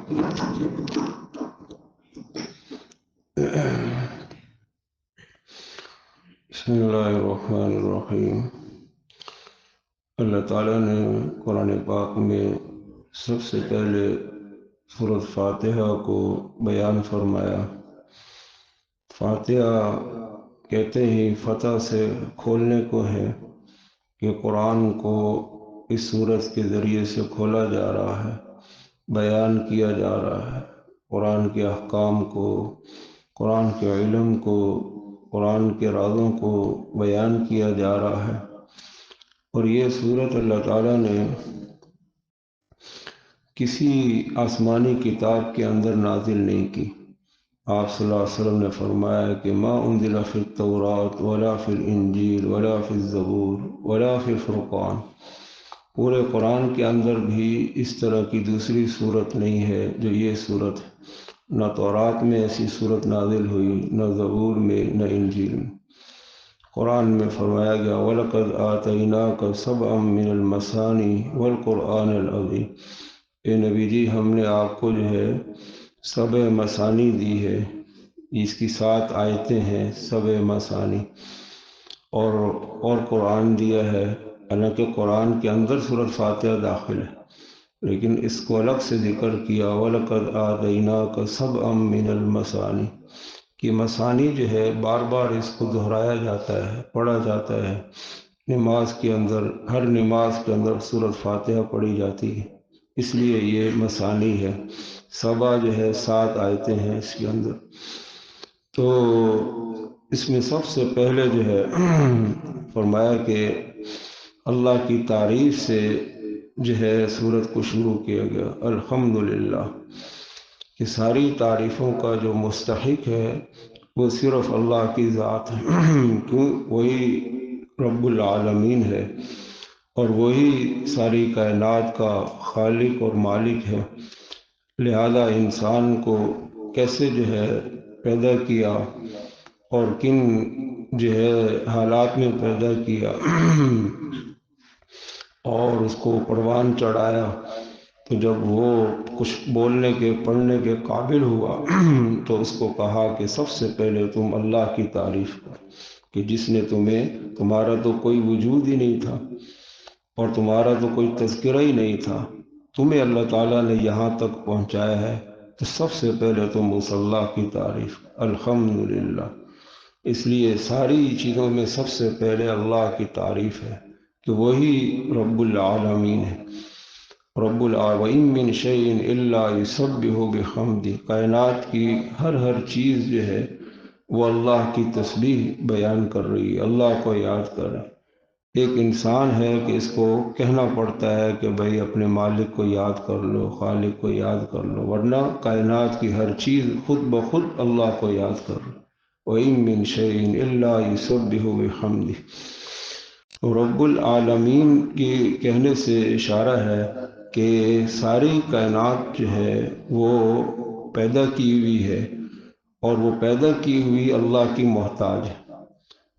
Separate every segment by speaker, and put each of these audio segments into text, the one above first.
Speaker 1: بسم اللہ الرحمن الرحیم۔ اللہ تعالیٰ نے قرآن پاک میں سب سے پہلے سورۃ فاتحہ کو بیان فرمایا۔ فاتحہ کہتے ہی فتح سے کھولنے کو ہے کہ قرآن کو اس سورت کے ذریعے سے کھولا جا رہا ہے، بیان کیا جا رہا ہے، قرآن کے احکام کو، قرآن کے علم کو، قرآن کے رازوں کو بیان کیا جا رہا ہے۔ اور یہ سورت اللہ تعالیٰ نے کسی آسمانی کتاب کے اندر نازل نہیں کی۔ آپ صلی اللہ علیہ وسلم نے فرمایا کہ ما انزل فی التوراۃ ولا فی الانجیل ولا فی الزبور ولا فی الفرقان، پورے قرآن کے اندر بھی اس طرح کی دوسری صورت نہیں ہے جو یہ صورت ہے۔ نہ تورات میں ایسی صورت نازل ہوئی، نہ زبور میں، نہ انجیل میں۔ قرآن میں فرمایا گیا وَلَقَدْ آتَيْنَاكَ سَبْعًا مِّنَ الْمَثَانِي وَالْقُرْآنِ الْعَظِيمِ، اے نبی جی ہم نے آپ کو جو ہے 7 مثانی دی ہے، اس کی 7 آیتیں ہیں 7 مثانی، اور قرآن دیا ہے۔ حالانکہ قرآن کے اندر سورۃ فاتحہ داخل ہے، لیکن اس کو الگ سے ذکر کیا وَلَقَدْ آتَيْنَاكَ سَبْعًا مِّنَ الْمَثَانِي، کہ مثانی جو ہے بار بار اس کو دہرایا جاتا ہے، پڑھا جاتا ہے۔ نماز کے اندر، ہر نماز کے اندر سورۃ فاتحہ پڑھی جاتی ہے، اس لیے یہ مثانی ہے۔ 7 جو ہے 7 آیتیں ہیں اس کے اندر۔ تو اس میں سب سے پہلے جو ہے فرمایا کہ اللہ کی تعریف سے جو ہے سورت کو شروع کیا گیا، الحمدللہ، کہ ساری تعریفوں کا جو مستحق ہے وہ صرف اللہ کی ذات ہے، کیوں وہی رب العالمین ہے اور وہی ساری کائنات کا خالق اور مالک ہے۔ لہذا انسان کو کیسے جو ہے پیدا کیا اور کن جو ہے حالات میں پیدا کیا اور اس کو پروان چڑھایا، تو جب وہ کچھ بولنے کے پڑھنے کے قابل ہوا تو اس کو کہا کہ سب سے پہلے تم اللہ کی تعریف کر، کہ جس نے تمہارا تو کوئی وجود ہی نہیں تھا اور تمہارا تو کوئی تذکرہ ہی نہیں تھا، تمہیں اللہ تعالیٰ نے یہاں تک پہنچایا ہے، تو سب سے پہلے تم اس اللہ کی تعریف، الحمدللہ۔ اس لیے ساری چیزوں میں سب سے پہلے اللہ کی تعریف ہے کہ وہی رب العالمین ہے۔ رب العالمین من شیء الا یسبح بحمدہ، کائنات کی ہر چیز جو ہے وہ اللہ کی تسبیح بیان کر رہی ہے، اللہ کو یاد کر رہی ہے۔ ایک انسان ہے کہ اس کو کہنا پڑتا ہے کہ بھئی اپنے مالک کو یاد کر لو، خالق کو یاد کر لو، ورنہ کائنات کی ہر چیز خود بخود اللہ کو یاد کر لو۔ وَإِن مِّن شَيْءٍ إِلَّا يُسَبِّحُ بِحَمْدِهِ، رب العالمین کے کہنے سے اشارہ ہے کہ ساری کائنات جو ہے وہ پیدا کی ہوئی ہے اور وہ پیدا کی ہوئی اللہ کی محتاج ہے۔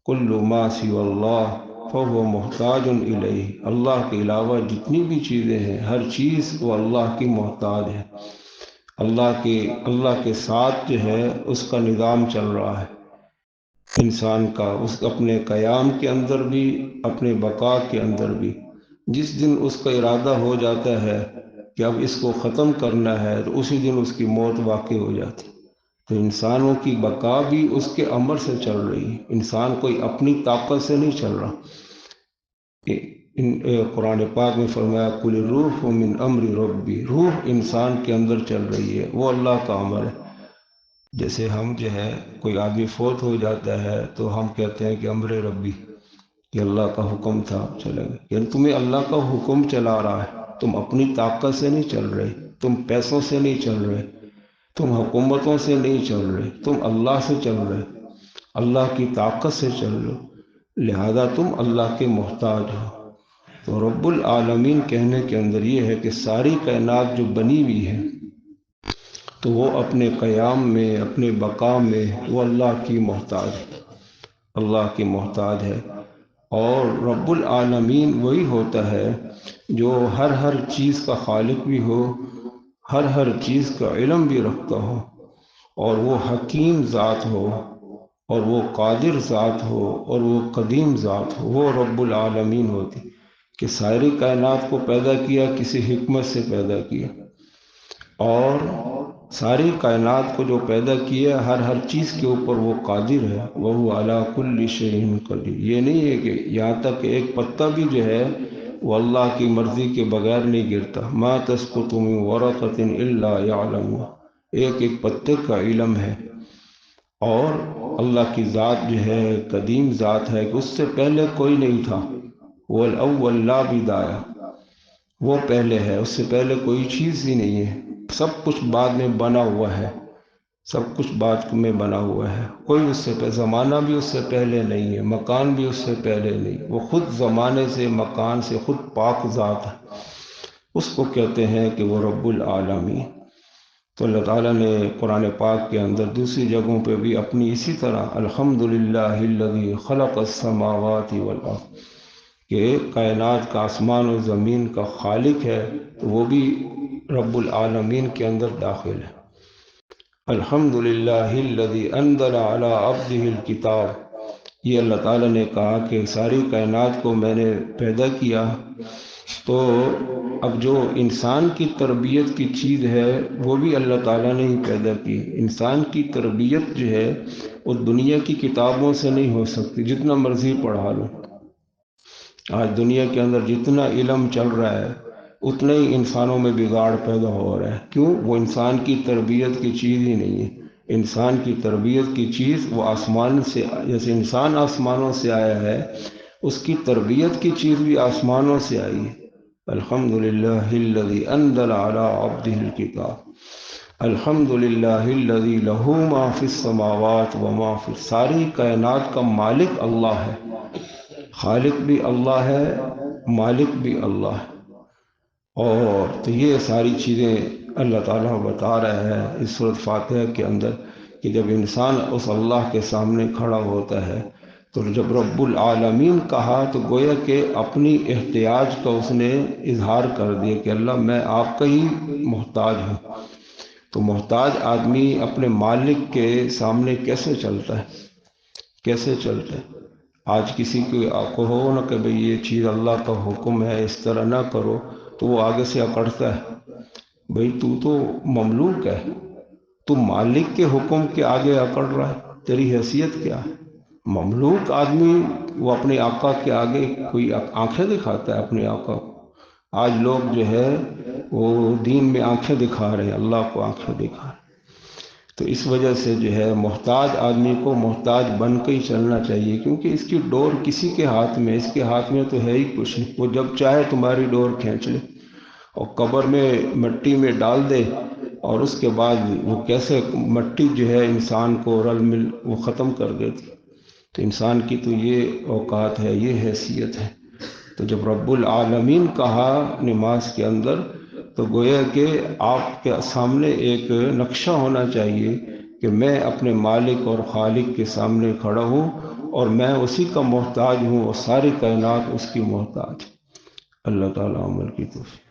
Speaker 1: کل ما سوى اللہ فهو محتاج الیہ، اللہ کے علاوہ جتنی بھی چیزیں ہیں ہر چیز وہ اللہ کی محتاج ہے۔ اللہ کے ساتھ جو ہے اس کا نظام چل رہا ہے، انسان کا، اس اپنے قیام کے اندر بھی، اپنے بقا کے اندر بھی۔ جس دن اس کا ارادہ ہو جاتا ہے کہ اب اس کو ختم کرنا ہے تو اسی دن اس کی موت واقع ہو جاتی۔ تو انسانوں کی بقا بھی اس کے امر سے چل رہی ہے، انسان کوئی اپنی طاقت سے نہیں چل رہا۔ قرآن پاک میں فرمایا قل الروح من امر ربی، روح انسان کے اندر چل رہی ہے، وہ اللہ کا امر ہے۔ جیسے ہم جو ہے کوئی آدمی فوت ہو جاتا ہے تو ہم کہتے ہیں کہ امر ربی، کہ اللہ کا حکم تھا چلے گئے، یعنی تمہیں اللہ کا حکم چلا رہا ہے، تم اپنی طاقت سے نہیں چل رہے، تم پیسوں سے نہیں چل رہے، تم حکومتوں سے نہیں چل رہے، تم اللہ سے چل رہے، اللہ کی طاقت سے چل رہے، لہذا تم اللہ کے محتاج ہو۔ تو رب العالمین کہنے کے اندر یہ ہے کہ ساری کائنات جو بنی ہوئی ہے تو وہ اپنے قیام میں، اپنے بقا میں وہ اللہ کی محتاج ہے، اللہ کی محتاج ہے۔ اور رب العالمین وہی ہوتا ہے جو ہر چیز کا خالق بھی ہو، ہر چیز کا علم بھی رکھتا ہو، اور وہ حکیم ذات ہو، اور وہ قادر ذات ہو، اور وہ قدیم ذات ہو، وہ رب العالمین ہوتی کہ ساری کائنات کو پیدا کیا، کسی حکمت سے پیدا کیا، اور ساری کائنات کو جو پیدا کیا ہر چیز کے اوپر وہ قادر ہے، وہ علی کل شیء قدیر۔ یہ نہیں ہے کہ یہاں تک کہ ایک پتا بھی جو ہے وہ اللہ کی مرضی کے بغیر نہیں گرتا، ما تسقط من ورقۃ الا یعلمها، ایک پتے کا علم ہے۔ اور اللہ کی ذات جو ہے قدیم ذات ہے کہ اس سے پہلے کوئی نہیں تھا، وہ الاول لا بدایہ، وہ پہلے ہے، اس سے پہلے کوئی چیز ہی نہیں ہے، سب کچھ بعد میں بنا ہوا ہے، سب کچھ بعد میں بنا ہوا ہے، کوئی اس سے پہلے، زمانہ بھی اس سے پہلے نہیں ہے، مکان بھی اس سے پہلے نہیں، وہ خود زمانے سے مکان سے خود پاک ذات ہے، اس کو کہتے ہیں کہ وہ رب العالمین۔ تو اللہ تعالیٰ نے قرآن پاک کے اندر دوسری جگہوں پہ بھی اپنی اسی طرح الحمدللہ الذی خلق السماوات والارض، کہ کائنات کا، آسمان و زمین کا خالق ہے، تو وہ بھی رب العالمین کے اندر داخل ہے۔ الحمدللہ الذی انزل علی عبدہ الکتاب، یہ اللہ تعالیٰ نے کہا کہ ساری کائنات کو میں نے پیدا کیا، تو اب جو انسان کی تربیت کی چیز ہے وہ بھی اللہ تعالیٰ نے ہی پیدا کی۔ انسان کی تربیت جو ہے وہ دنیا کی کتابوں سے نہیں ہو سکتی، جتنا مرضی پڑھا لو۔ آج دنیا کے اندر جتنا علم چل رہا ہے اتنا ہی انسانوں میں بگاڑ پیدا ہو رہا ہے، کیوں؟ وہ انسان کی تربیت کی چیز ہی نہیں ہے۔ انسان کی تربیت کی چیز وہ آسمان سے، جیسے انسان آسمانوں سے آیا ہے، اس کی تربیت کی چیز بھی آسمانوں سے آئی ہے۔ الحمدللہ الذی انزل علی عبدہ الکتاب، الحمدللہ الذی لہ ما فی السماوات وما فی، ساری کائنات کا مالک اللہ ہے، خالق بھی اللہ ہے، مالک بھی اللہ ہے۔ اور تو یہ ساری چیزیں اللہ تعالیٰ بتا رہا ہے اس سورۃ فاتحہ کے اندر کہ جب انسان اس اللہ کے سامنے کھڑا ہوتا ہے تو جب رب العالمین کہا تو گویا کہ اپنی احتیاج کا اس نے اظہار کر دیا کہ اللہ میں آپ کا ہی محتاج ہوں۔ تو محتاج آدمی اپنے مالک کے سامنے کیسے چلتا ہے، کیسے چلتا ہے؟ آج کسی کو ہو نا کہ بھئی یہ چیز اللہ کا حکم ہے، اس طرح نہ کرو، تو وہ آگے سے اکڑتا ہے، بھئی تو مملوک ہے، تو مالک کے حکم کے آگے اکڑ رہا ہے، تیری حیثیت کیا ہے؟ مملوک آدمی وہ اپنے آقا کے آگے کوئی آنکھیں دکھاتا ہے اپنے آقا کو؟ آج لوگ جو ہے وہ دین میں آنکھیں دکھا رہے ہیں، اللہ کو آنکھیں دکھا رہے ہیں۔ تو اس وجہ سے جو ہے محتاج آدمی کو محتاج بن کے ہی چلنا چاہیے، کیونکہ اس کی ڈور کسی کے ہاتھ میں، اس کے ہاتھ میں تو ہے ہی کچھ نہیں، وہ جب چاہے تمہاری ڈور کھینچ لے اور قبر میں مٹی میں ڈال دے، اور اس کے بعد وہ کیسے مٹی جو ہے انسان کو رل مل وہ ختم کر دیتی۔ تو انسان کی تو یہ اوقات ہے، یہ حیثیت ہے۔ تو جب رب العالمین کہا نماز کے اندر تو گویا کہ آپ کے سامنے ایک نقشہ ہونا چاہیے کہ میں اپنے مالک اور خالق کے سامنے کھڑا ہوں اور میں اسی کا محتاج ہوں اور ساری کائنات اس کی محتاج۔ اللہ تعالیٰ عمل کی توفیق۔